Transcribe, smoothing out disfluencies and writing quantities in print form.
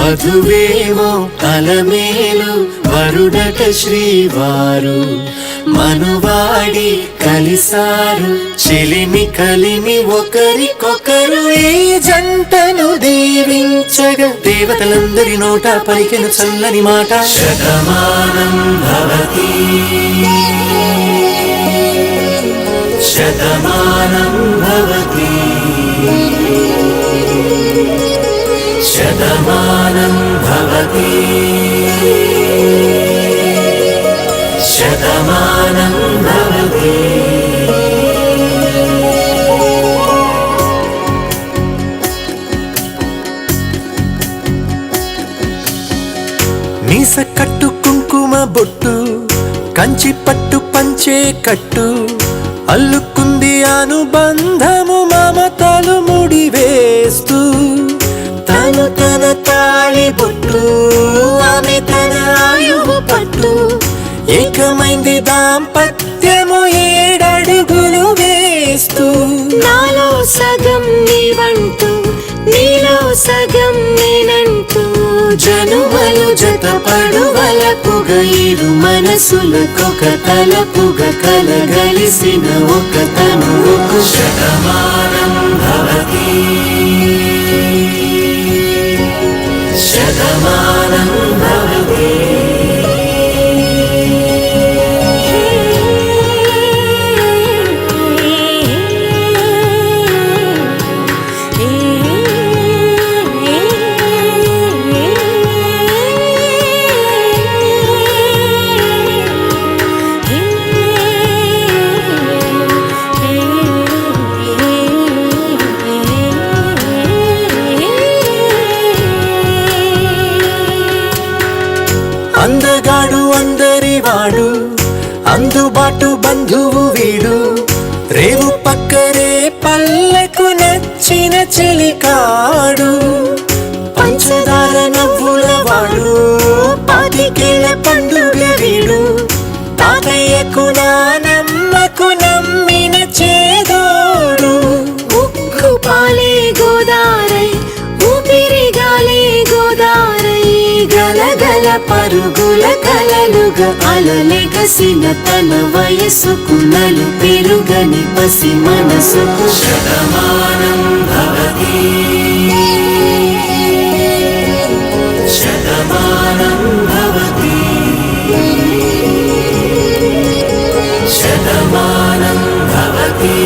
వధువేమో అలమేలు వరుడట శ్రీవారు మనువాడి కలిసారు చెలిమి కలిమి ఒకరికొకరు ఈ జంటను దీవించగా దేవతలందరి నోట పలికెను చల్లని మాట శతమానం భవతి శతమానం భవతి శతమానం భవతి శతమానం భవతి మీస కట్టు కుంకుమ బొట్టు కంచి పట్టు పంచే కట్టు అల్లుకుంది అనుబంధము మమతలు ముడివేస్తూ తను తన తాళి బొట్టు ఆమె తన ఆయువు పట్టు ఏకమైంది దాంపత్యము 7 అడుగులు వేస్తూ నాలో సగం నీవంటూ నీలో సగం నేనంటూ జనుమలు జతపడువలపుగ ఇరు మనసులకొక తలపుగ కలగలిసిన ఒక తనువుకు శతమానం భవతి శతమానం భవతి అందగాడు అందరివాడు అందుబాటు బంధువు వీడు రేవు పక్కరే పల్లెకు నచ్చిన చెలికాడు పంచదార నవ్వుల వాడు 25 ఏళ్ల పండుగ వీడు తాతయ్యకు నానమ్మకు నమ్మిన చేదోడు ఉక్కు పాలే గోదారై ఊపిరిగాలే గోదారై గలగల పరుగుల కలలుగా అలలెగసిన తన వయసుకు నలు పెరుగని పసి మనసుకు శతమానం భవతి శతమానం భవతి శతమానం భవతి